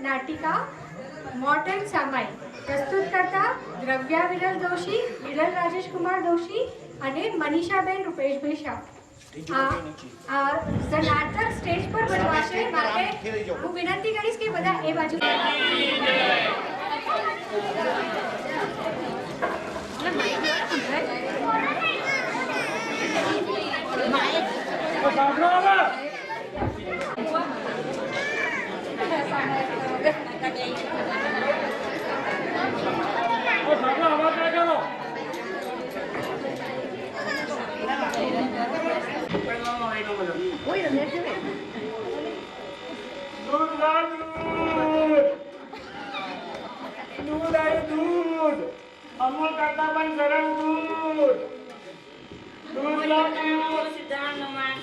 નાટિકા મોર્ટન સામાઈ પ્રસ્તુત કરતા દ્રવ્યા વિરલ દોશી, વિરલ રાજેશ કુમાર દોશી અને મનીષાબેન રૂપેશભાઈ શાહ। આ નાટક સ્ટેજ પર બનવાશે માટે હું વિનંતી કરીશ કે બધા એ બાજુ दूध अमूल करता पण गरम दूध दूध लाव सिद्धांत नमन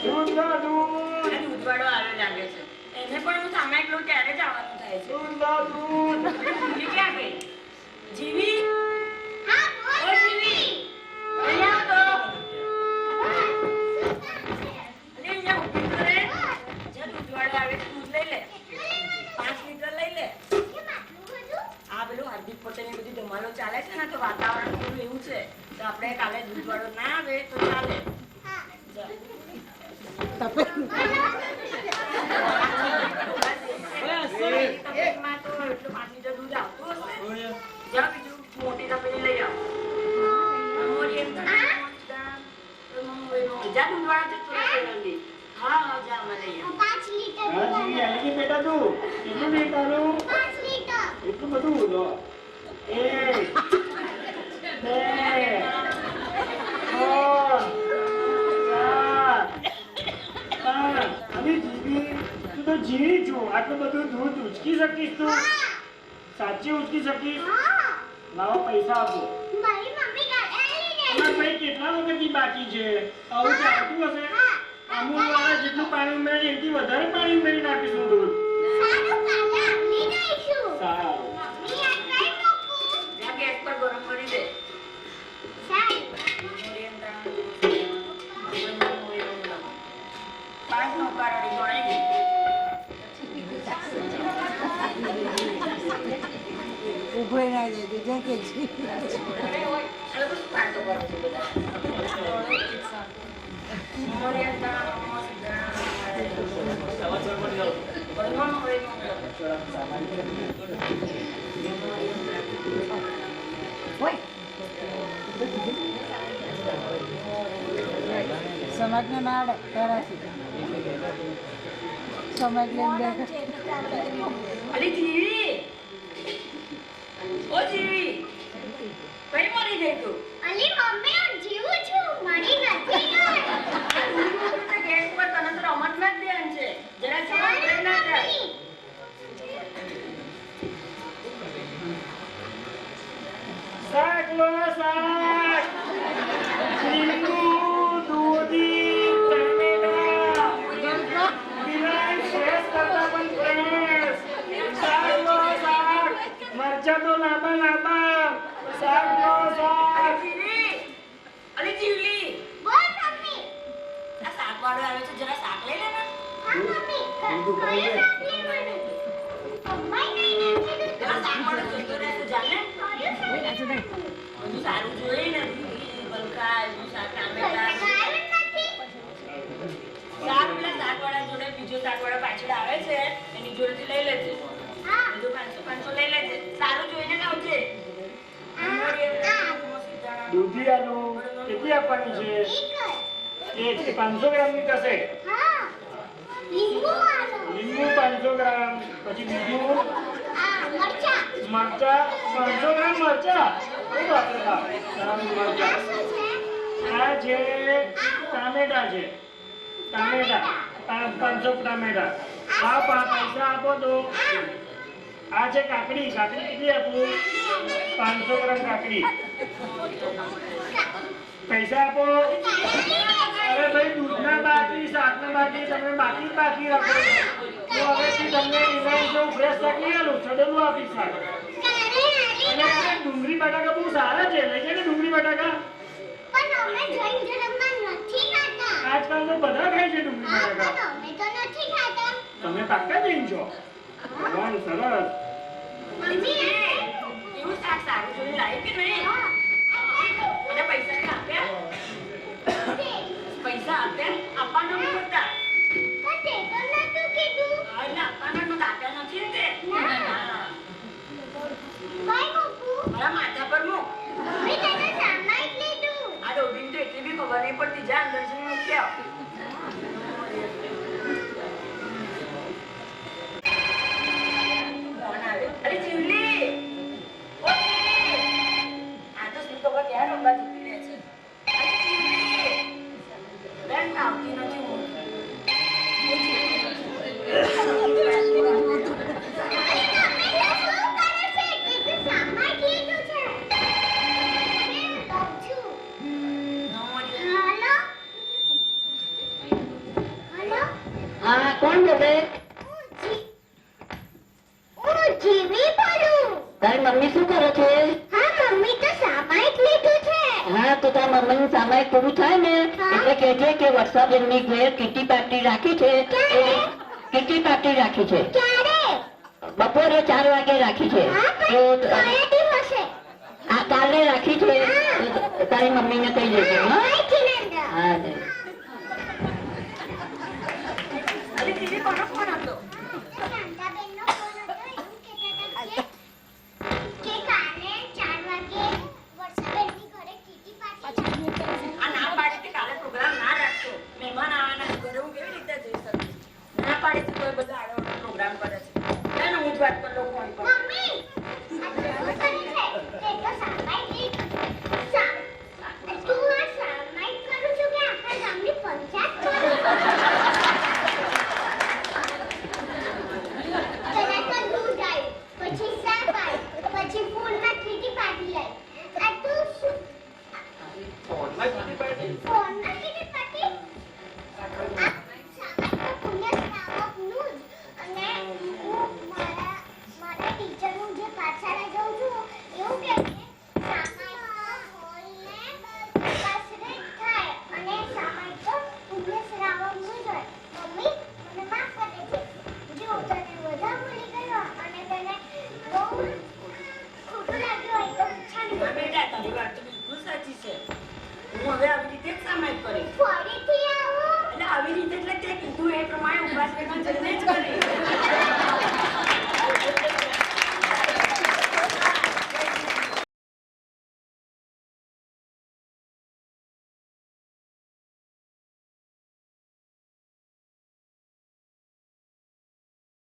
दूध ला दूध દૂધવાળો આવે લાગે છે એને પણ હું સામે એકલું ત્યારે જ આવવાનું થાય છે दूध ला दूध જીવી ક્યાં ગઈ જીવી હા બોલ જીવી અહીંયા તો અરે અહીંયા ઊભી કરે જે દૂધવાળો આવે છે દૂધ લઈ લે 5 લીટર લઈ લે આ પેલું હાર્દિક પટેલની બધી ધમાલો ચાલે છે ને તો વાતાવરણ થોડું એવું છે તો આપણે કાલે દૂધવાળો ના આવે તો ચાલે बेटा तू नहीं करू 5 लीटर એટલું બધું લો 1 2 જીવી તું તો જીવી છું આટલું બધું દૂધ ઉચકી શકીશ તું સાચી ઉચકી શકીશ લાવો પૈસા આપો મારી મમ્મી તમારા ભાઈ કેટલા વખતથી બાકી છે આવું ચાલતું હશે અમૂલ વાળા જેટલું પાણી ઉમેરે એથી વધારે પાણી ઉમેરી નાખીશું દૂધ સારું કાલે આપી દઈશું સારું મમ્મી આ કઈ મૂકું જા ગેસ પર ગરમ કરી દે સારું પાંચ નો કારડી ગણાઈ ઉભરે ના દે જે કે જી સમાજને ના કરાશી સમાજ લઈને અલી જીવી ઓ જીવી કઈ મરી ગઈ તું અલી મમ્મી હું જીવું છું મારી નથી ગઈ ગેસ પર તને તો રમતમાં જ ધ્યાન છે જરા સમજ ના જાય શાક લો શાક લીંબુ દૂધી ટમેટા બિલાઈ ફ્રેશ કરતા પણ ફ્રેશ શાક લો શાક મરચા તો લાંબા લાંબા શાક લો શાક જીવી અલી જીવલી બોલ મમ્મી આ શાક વાળો આવે છે જરા શાક લઈ લે ને હા મમ્મી કયું સાપલી મને મમ્મી નહીં નથી જરા શાક વાળો જોતો રહે તો જાને કયું સાપલી બધું સારું જોઈ ને બલકા શાક ટામેટા શાક પેલા શાક વાળા જોડે બીજો શાક વાળા પાછળ આવે છે એની જોડેથી લઈ લેજે હા બધું 500 લઈ લેજે સારું જોઈને લાવજે દૂધી આલુ કેટલી આપવાની છે એક 500 ગ્રામની થશે હા લીંબુ આલો લીંબુ 500 ગ્રામ પછી બીજું આ મરચા મરચા 500 ગ્રામ મરચા કઈ વાપરતા મરચા આ છે ટામેટા છે ટામેટા 500 ટામેટા આ પૈસા આપો તો આ છે કાકડી કાકડી કેટલી આપું 500 ગ્રામ કાકડી પૈસા આપો અરે ભાઈ દૂધના બાકી શાકના બાકી તમે બાકી રાખો તો હવેથી તમને રિવાઇઝ જેવું ફ્રેશ શાક નહીં આલું સડેલું આપીશ શાક અને ડુંગળી બટાકા બહુ સારા છે લઈ જાય ને ડુંગળી બટાકા પણ અમે જૈન ધર્મમાં નથી ખાતા. આજકાલ તો બધા ખાય છે ડુંગળી હા, બટાકા. પણ અમે તો નથી ખાતા. તમે પાક્કા જૈન છો? ભગવાન સરસ. મમ્મી, એવું શાક સારું જોઈને લાવી કે નહીં? એને પૈસા કે આપ્યા? પૈસા આપ્યા? આપવાના નહીં હોતા. પણ તે તો નતું કીધું. હા, એટલે આપવાના તો આપ્યા નથી ને તે? ના. હા. કઈ મૂકું? મારા માથા પર મૂક. મમ્મી તને સામાન લીધું. આ ડોબીને તો એટલી બી ખબર નહીં પડતી. જા અંદર જઈને મૂકી આવ. કોણ આવે? અરે જીવલી! ઓ જીવલી! આ તો શું ખબર ક્યાં રમવા જતી રહે છે? અરે જીવલી! બેન આવતી નથી હું. હા, કોણ બોલે? તારી મમ્મી શું કરે છે? હા, તો તારા મમ્મીનું સામાયિક પૂરું થાય ને એટલે કહેજે કે વર્ષા બેનની ઘેર કીટી પાર્ટી રાખી છે. કીટી પાર્ટી રાખી છે. બપોરે 4 વાગે રાખી છે. આ કાલે રાખી છે. તો તારી મમ્મીને કહી દેજે. હા, હા. અરે દીદી, કોનો ફોન હતો? આ ના પાડે કે કાલે પ્રોગ્રામ ના રાખશો. મહેમાન આવવાના છે. ઘરે હું કેવી રીતે જઈ શકીશ? ના પાડે છે તો એ બધા આડો પ્રોગ્રામ કરે છે. ચાલો હું જ વાત કરી લઉં ફોન પર. હા બેટા, તારી વાત તો બિલકુલ સાચી છે. હું હવે આવી રીતે જ સામાયિક કરીશ. એટલે આવી રીતે એટલે તે કીધું એ પ્રમાણે ઉપવાસ વેગન જઈને